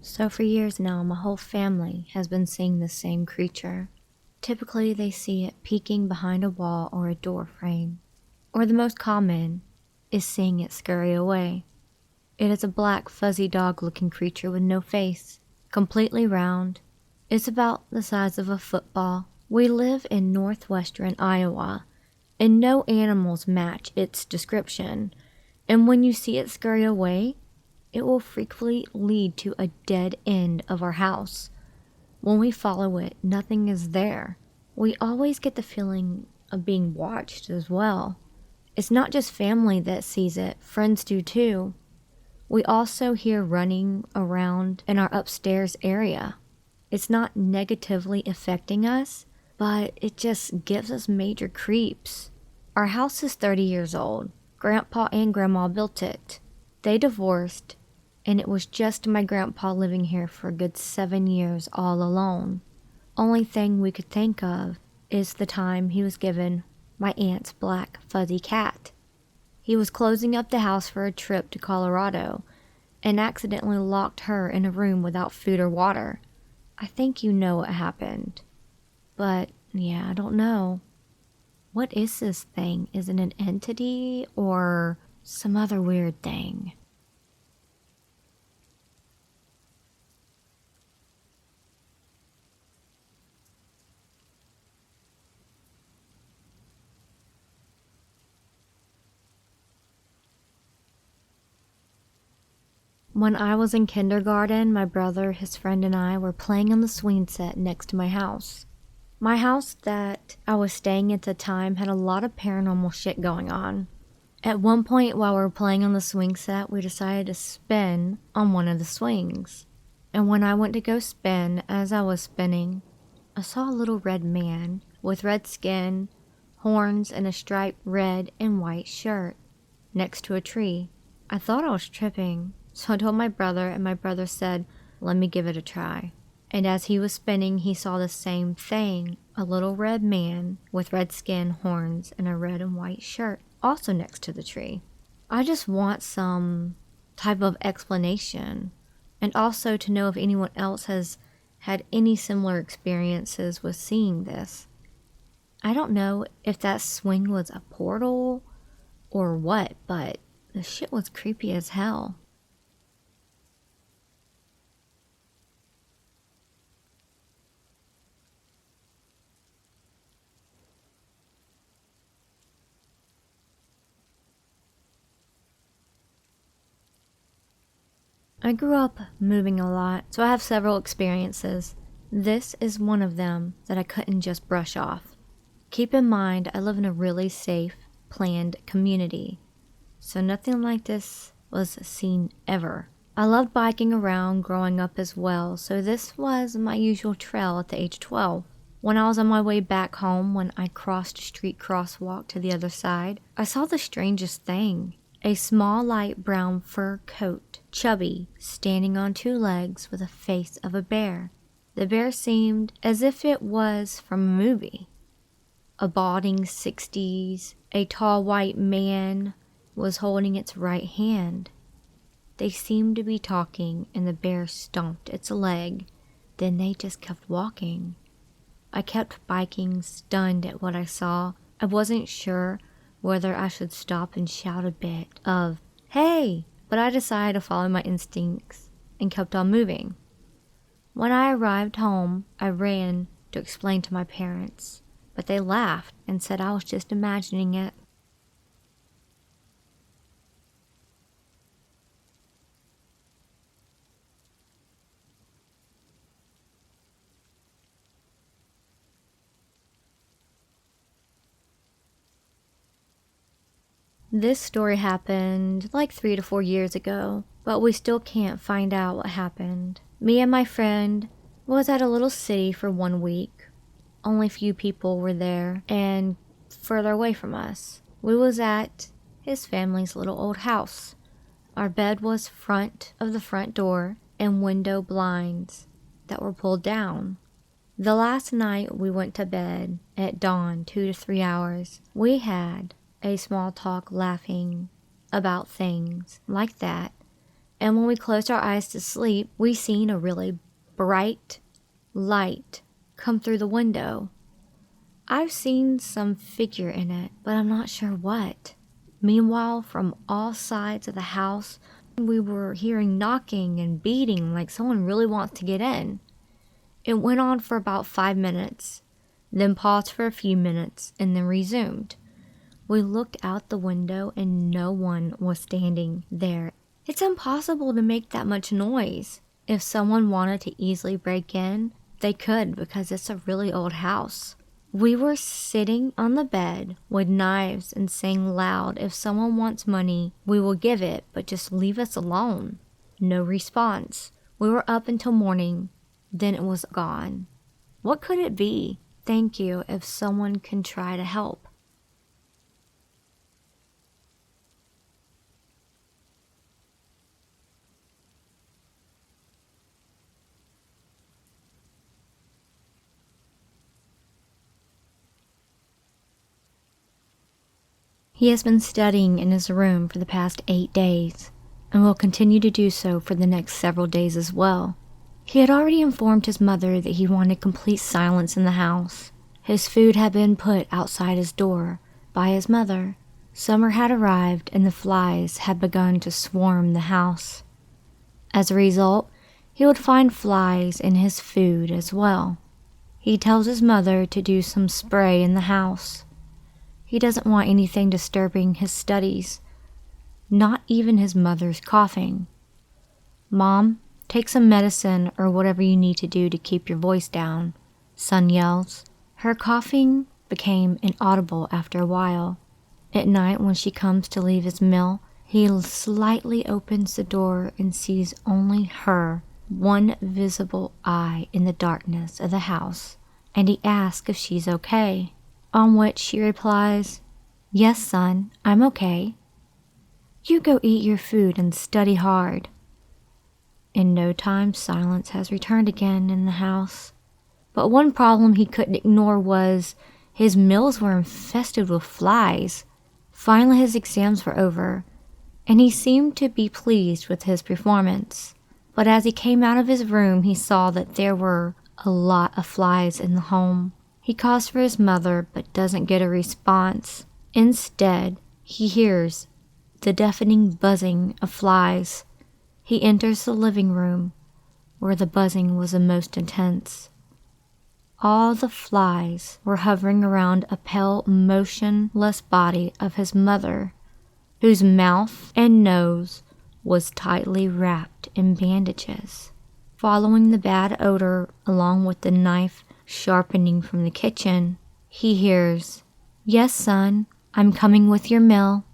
So for years now, my whole family has been seeing the same creature. Typically, they see it peeking behind a wall or a door frame. Or the most common is seeing it scurry away. It is a black, fuzzy dog-looking creature with no face, completely round. It's about the size of a football. We live in northwestern Iowa, and no animals match its description. And when you see it scurry away, it will frequently lead to a dead end of our house. When we follow it, nothing is there. We always get the feeling of being watched as well. It's not just family that sees it, friends do too. We also hear running around in our upstairs area. It's not negatively affecting us, but it just gives us major creeps. Our house is 30 years old. Grandpa and Grandma built it. They divorced, and it was just my grandpa living here for a good 7 years all alone. Only thing we could think of is the time he was given my aunt's black fuzzy cat. He was closing up the house for a trip to Colorado and accidentally locked her in a room without food or water. I think you know what happened. But yeah, I don't know. What is this thing? Is it an entity or some other weird thing? When I was in kindergarten, my brother, his friend, and I were playing on the swing set next to my house. My house that I was staying at the time had a lot of paranormal shit going on. At one point while we were playing on the swing set, we decided to spin on one of the swings. And when I went to go spin, as I was spinning, I saw a little red man with red skin, horns, and a striped red and white shirt next to a tree. I thought I was tripping. So I told my brother, and my brother said, "Let me give it a try." And as he was spinning, he saw the same thing, a little red man with red skin, horns, and a red and white shirt, also next to the tree. I just want some type of explanation, and also to know if anyone else has had any similar experiences with seeing this. I don't know if that swing was a portal or what, but the shit was creepy as hell. I grew up moving a lot, so I have several experiences. This is one of them that I couldn't just brush off. Keep in mind, I live in a really safe, planned community, so nothing like this was seen ever. I loved biking around growing up as well, so this was my usual trail at the age of 12. When I was on my way back home, when I crossed a street crosswalk to the other side, I saw the strangest thing. A small light brown fur coat, chubby, standing on two legs with the face of a bear. The bear seemed as if it was from a movie. A balding 60s, a tall white man was holding its right hand. They seemed to be talking, and the bear stomped its leg. Then they just kept walking. I kept biking, stunned at what I saw. I wasn't sure whether I should stop and shout a bit of, "Hey!" But I decided to follow my instincts and kept on moving. When I arrived home, I ran to explain to my parents, but they laughed and said I was just imagining it. This story happened like 3 to 4 years ago, but we still can't find out what happened. Me and my friend was at a little city for 1 week. Only few people were there and further away from us. We was at his family's little old house. Our bed was front of the front door and window blinds that were pulled down. The last night we went to bed at dawn, 2 to 3 hours. We had a small talk laughing about things like that, and when we closed our eyes to sleep, we seen a really bright light come through the window. I've seen some figure in it, but I'm not sure what. Meanwhile, from all sides of the house, we were hearing knocking and beating like someone really wants to get in. It went on for about 5 minutes, then paused for a few minutes, and then resumed. We looked out the window and no one was standing there. It's impossible to make that much noise. If someone wanted to easily break in, they could because it's a really old house. We were sitting on the bed with knives and saying loud, "If someone wants money, we will give it, but just leave us alone." No response. We were up until morning, then it was gone. What could it be? Thank you if someone can try to help. He has been studying in his room for the past 8 days, and will continue to do so for the next several days as well. He had already informed his mother that he wanted complete silence in the house. His food had been put outside his door by his mother. Summer had arrived and the flies had begun to swarm the house. As a result, he would find flies in his food as well. He tells his mother to do some spray in the house. He doesn't want anything disturbing his studies, not even his mother's coughing. "Mom, take some medicine or whatever you need to do to keep your voice down," son yells. Her coughing became inaudible after a while. At night when she comes to leave his meal, he slightly opens the door and sees only her, one visible eye in the darkness of the house, and he asks if she's okay. On which she replies, "Yes, son, I'm okay. You go eat your food and study hard." In no time, silence has returned again in the house. But one problem he couldn't ignore was his meals were infested with flies. Finally, his exams were over, and he seemed to be pleased with his performance. But as he came out of his room, he saw that there were a lot of flies in the home. He calls for his mother, but doesn't get a response. Instead, he hears the deafening buzzing of flies. He enters the living room, where the buzzing was the most intense. All the flies were hovering around a pale, motionless body of his mother, whose mouth and nose was tightly wrapped in bandages. Following the bad odor, along with the knife sharpening from the kitchen, he hears, "Yes, son, I'm coming with your meal."